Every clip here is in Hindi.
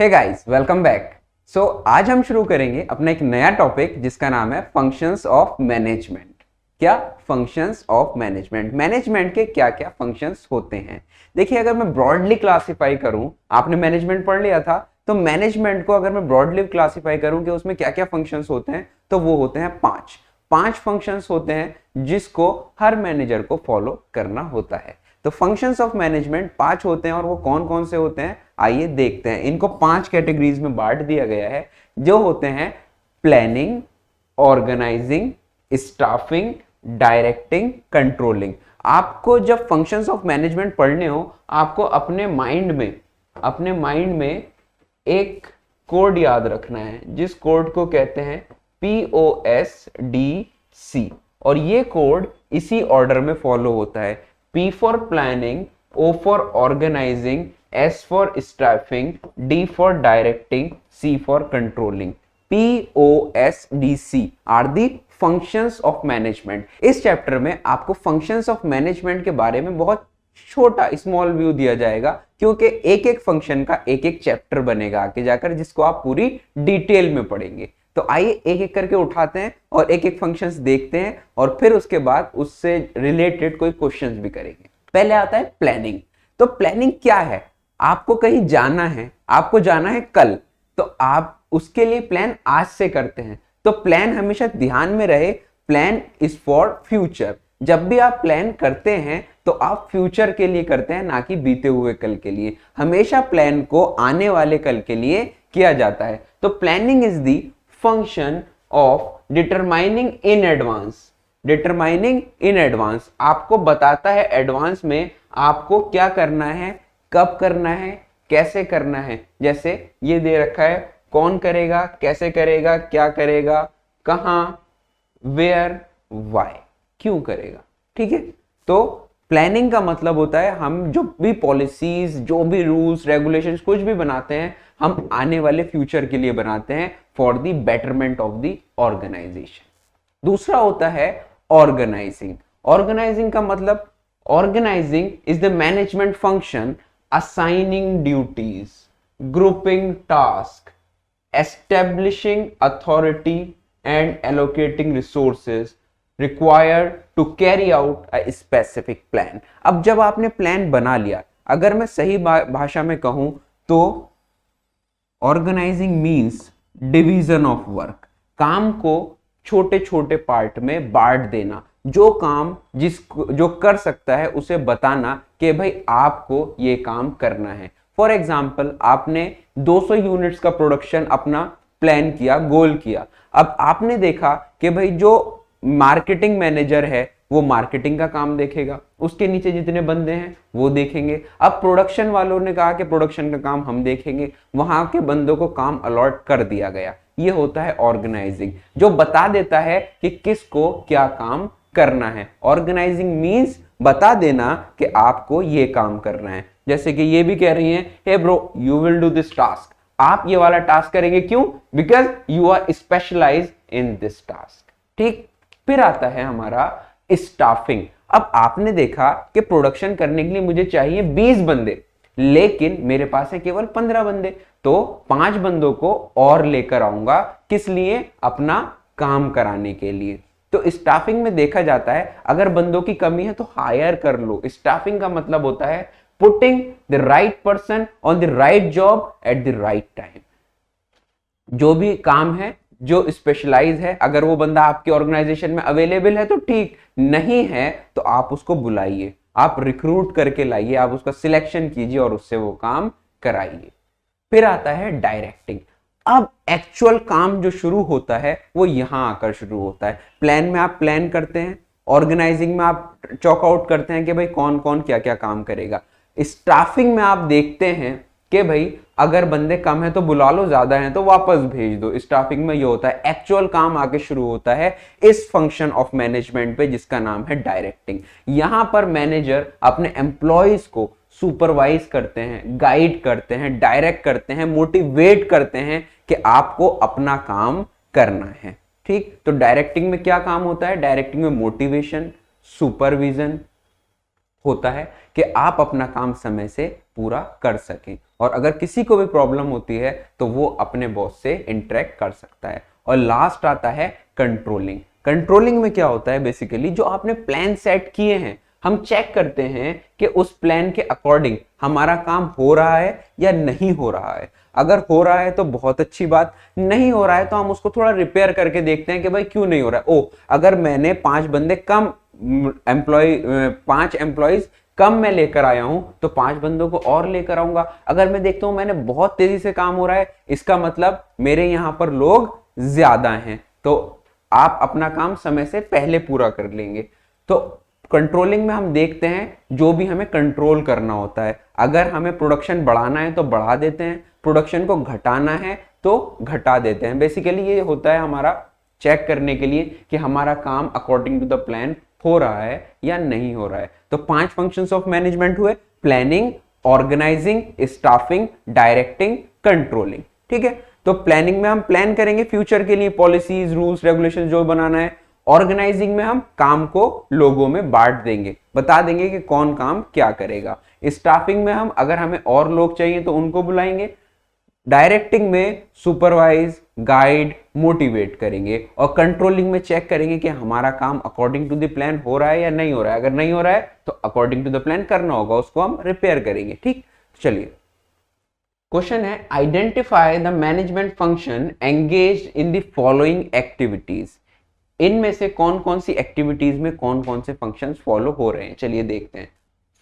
Hey guys, welcome back. आज हम शुरू करेंगे अपना एक नया टॉपिक जिसका नाम है फंक्शंस ऑफ मैनेजमेंट। क्या फंक्शंस ऑफ मैनेजमेंट, मैनेजमेंट के क्या क्या फंक्शंस होते हैं। देखिए, अगर मैं ब्रॉडली क्लासिफाई करूं, आपने मैनेजमेंट पढ़ लिया था, तो मैनेजमेंट को अगर मैं ब्रॉडली क्लासिफाई करूं कि उसमें क्या क्या फंक्शंस होते हैं, तो वो होते हैं पांच फंक्शंस होते हैं जिसको हर मैनेजर को फॉलो करना होता है। तो फंक्शंस ऑफ मैनेजमेंट 5 होते हैं और वो कौन कौन से होते हैं आइए देखते हैं। इनको 5 कैटेगरीज में बांट दिया गया है, जो होते हैं planning, organizing, staffing, directing, controlling. आपको जब फंक्शंस ऑफ मैनेजमेंट पढ़ने हो, आपको अपने माइंड में एक कोड याद रखना है, जिस कोड को कहते हैं POSDC, और ये कोड इसी ऑर्डर में फॉलो होता है। P for planning, O for organizing, S for staffing, D for directing, C for controlling. POSDC are the functions of management. इस चैप्टर में आपको functions of management के बारे में बहुत छोटा स्मॉल व्यू दिया जाएगा, क्योंकि एक एक फंक्शन का एक एक चैप्टर बनेगा आगे जाकर, जिसको आप पूरी डिटेल में पढ़ेंगे। तो आइए एक एक करके उठाते हैं और एक एक फंक्शंस देखते हैं, और फिर उसके बाद उससे रिलेटेड कोई क्वेश्चंस भी करेंगे। पहले आता है प्लानिंग। तो प्लानिंग क्या है? आपको कहीं जाना है, आपको जाना है कल, तो आप उसके लिए प्लान आज से करते हैं। तो प्लान हमेशा ध्यान में रहे, प्लान इज फॉर फ्यूचर। जब भी आप प्लान करते हैं तो आप फ्यूचर के लिए करते हैं, ना कि बीते हुए कल के लिए। हमेशा प्लान को आने वाले कल के लिए किया जाता है। तो planning is the function of determining in advance. आपको बताता है एडवांस में आपको क्या करना है, कब करना है, कैसे करना है। जैसे ये दे रखा है, कौन करेगा, कैसे करेगा, क्या करेगा, कहां, वेयर, वाई, क्यों करेगा। ठीक है, तो प्लानिंग का मतलब होता है हम जो भी पॉलिसीज, जो भी रूल्स रेगुलेशंस कुछ भी बनाते हैं, हम आने वाले फ्यूचर के लिए बनाते हैं, for the betterment of the organization. दूसरा होता है ऑर्गेनाइजिंग। ऑर्गेनाइजिंग का मतलब, organizing is the management function assigning duties, grouping task, establishing authority and allocating resources required to carry out a specific plan। अब जब आपने प्लान बना लिया, अगर मैं सही भाषा में कहूं तो organizing means division of work. काम को छोटे छोटे पार्ट में बांट देना, जो काम जो कर सकता है उसे बताना कि भाई आपको ये काम करना है। फॉर एग्जाम्पल, आपने 200 यूनिट्स का प्रोडक्शन अपना प्लान किया, गोल किया। अब आपने देखा कि भाई जो मार्केटिंग मैनेजर है वो मार्केटिंग का काम देखेगा, उसके नीचे जितने बंदे हैं वो देखेंगे। अब प्रोडक्शन वालों ने कहा कि प्रोडक्शन का काम हम देखेंगे, वहां के बंदों को काम अलॉट कर दिया गया। ये होता है ऑर्गेनाइजिंग, जो बता देता है कि किसको क्या काम करना है। ऑर्गेनाइजिंग मीन्स बता देना कि आपको ये काम करना है। जैसे कि ये भी कह रही है, hey bro you will do this task, आप ये वाला टास्क करेंगे, क्यों? Because you are specialize in this task. ठीक, फिर आता है हमारा स्टाफिंग। अब आपने देखा कि प्रोडक्शन करने के लिए मुझे चाहिए 20 बंदे, लेकिन मेरे पास है केवल 15 बंदे, तो 5 बंदों को और लेकर आऊंगा। किस लिए? अपना काम कराने के लिए। तो स्टाफिंग में देखा जाता है, अगर बंदों की कमी है तो हायर कर लो। स्टाफिंग का मतलब होता है putting the right person on the right job at the right time. जो भी काम है, जो स्पेशलाइज है, अगर वो बंदा आपके ऑर्गेनाइजेशन में अवेलेबल है तो ठीक, नहीं है तो आप उसको बुलाइए, आप रिक्रूट करके लाइए, आप उसका सिलेक्शन कीजिए और उससे वो काम कराइए। फिर आता है डायरेक्टिंग। अब एक्चुअल काम जो शुरू होता है वो यहां आकर शुरू होता है। प्लान में आप प्लान करते हैं, ऑर्गेनाइजिंग में आप चॉक आउट करते हैं कि भाई कौन कौन क्या क्या काम करेगा। स्टाफिंग में आप देखते हैं कि भाई अगर बंदे कम है तो बुला लो, ज्यादा है तो वापस भेज दो। स्टाफिंग में ये होता है। एक्चुअल काम आके शुरू होता है इस फंक्शन ऑफ मैनेजमेंट पे, जिसका नाम है डायरेक्टिंग। यहां पर मैनेजर अपने एम्प्लॉयज को सुपरवाइज करते हैं, गाइड करते हैं, डायरेक्ट करते हैं, मोटिवेट करते हैं कि आपको अपना काम करना है। ठीक, तो डायरेक्टिंग में क्या काम होता है? डायरेक्टिंग में मोटिवेशन, सुपरविजन होता है कि आप अपना काम समय से पूरा कर सकें। और अगर किसी को भी प्रॉब्लम होती है तो वो अपने बॉस से इंटरेक्ट कर सकता है। और लास्ट आता है कंट्रोलिंग। कंट्रोलिंग में क्या होता है, बेसिकली जो आपने प्लान सेट किए हैं, हम चेक करते हैं कि उस प्लान के अकॉर्डिंग हमारा काम हो रहा है या नहीं हो रहा है। अगर हो रहा है तो बहुत अच्छी बात, नहीं हो रहा है तो हम उसको थोड़ा रिपेयर करके देखते हैं कि भाई क्यों नहीं हो रहा है। ओ, अगर मैंने 5 बंदे कम एम्प्लॉय 5 एम्प्लॉयज कम मैं लेकर आया हूं तो 5 बंदों को और लेकर आऊंगा। अगर मैं देखता हूं मैंने बहुत तेजी से काम हो रहा है, इसका मतलब मेरे यहां पर लोग ज्यादा हैं, तो आप अपना काम समय से पहले पूरा कर लेंगे। तो कंट्रोलिंग में हम देखते हैं जो भी हमें कंट्रोल करना होता है। अगर हमें प्रोडक्शन बढ़ाना है तो बढ़ा देते हैं, प्रोडक्शन को घटाना है तो घटा देते हैं। बेसिकली ये होता है हमारा चेक करने के लिए कि हमारा काम अकॉर्डिंग टू द प्लान हो रहा है या नहीं हो रहा है। तो 5 फंक्शंस ऑफ मैनेजमेंट हुए: planning, organizing, staffing, directing, controlling. ठीक है, तो प्लानिंग में हम प्लान करेंगे फ्यूचर के लिए, पॉलिसीज, रूल्स, रेगुलेशन जो बनाना है। ऑर्गेनाइजिंग में हम काम को लोगों में बांट देंगे, बता देंगे कि कौन काम क्या करेगा। स्टाफिंग में हम अगर हमें और लोग चाहिए तो उनको बुलाएंगे। डायरेक्टिंग में सुपरवाइज, गाइड, मोटिवेट करेंगे। और कंट्रोलिंग में चेक करेंगे कि हमारा काम अकॉर्डिंग टू द प्लान हो रहा है या नहीं हो रहा है। अगर नहीं हो रहा है तो अकॉर्डिंग टू द प्लान करना होगा, उसको हम रिपेयर करेंगे। ठीक, चलिए क्वेश्चन है, identify the management function engaged in the following activities. इनमें से कौन कौन सी एक्टिविटीज में कौन कौन से फंक्शंस फॉलो हो रहे हैं, चलिए देखते हैं।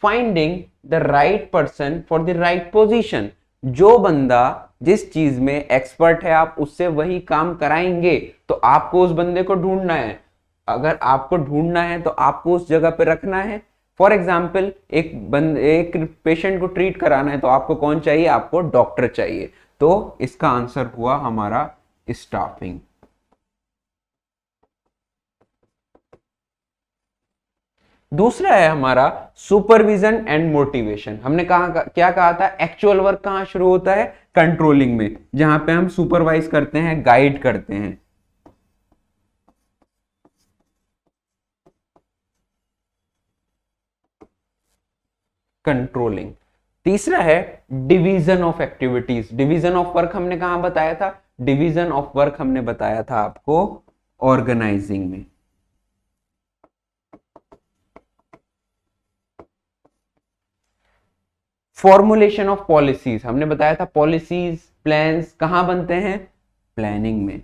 Finding the right person for the right position. जो बंदा जिस चीज में एक्सपर्ट है आप उससे वही काम कराएंगे, तो आपको उस बंदे को ढूंढना है। अगर आपको ढूंढना है तो आपको उस जगह पे रखना है। फॉर एग्जाम्पल, एक पेशेंट को ट्रीट कराना है तो आपको कौन चाहिए, आपको डॉक्टर चाहिए। तो इसका आंसर हुआ हमारा स्टाफिंग। दूसरा है हमारा सुपरविजन एंड मोटिवेशन। हमने क्या कहा था, एक्चुअल वर्क कहां शुरू होता है, कंट्रोलिंग में, जहां पे हम सुपरवाइज करते हैं, गाइड करते हैं। कंट्रोलिंग। तीसरा है division of activities. Division of work हमने कहां बताया था, डिवीजन ऑफ वर्क हमने बताया था आपको ऑर्गेनाइजिंग में। फॉर्मुलेशन ऑफ पॉलिसीज हमने बताया था, पॉलिसीज, प्लान्स कहां बनते हैं, प्लानिंग में।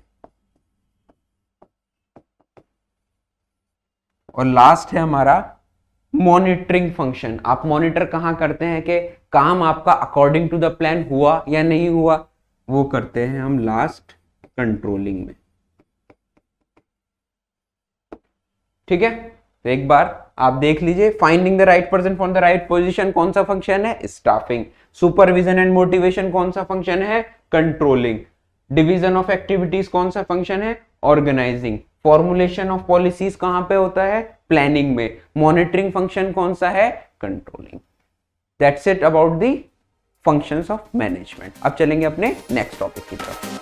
और लास्ट है हमारा मॉनिटरिंग फंक्शन। आप मॉनिटर कहां करते हैं कि काम आपका अकॉर्डिंग टू द प्लान हुआ या नहीं हुआ, वो करते हैं हम लास्ट कंट्रोलिंग में। ठीक है, तो एक बार आप देख लीजिए, finding the right person for the right position कौन सा फंक्शन है, स्टाफिंग। सुपरविजन एंड मोटिवेशन कौन सा फंक्शन है, कंट्रोलिंग। डिवीजन ऑफ एक्टिविटीज कौन सा फंक्शन है, ऑर्गेनाइजिंग। फॉर्मुलेशन ऑफ पॉलिसीज कहां पे होता है, प्लानिंग में। मॉनिटरिंग फंक्शन कौन सा है, controlling. That's it about the functions of management. अब चलेंगे अपने नेक्स्ट टॉपिक की तरफ।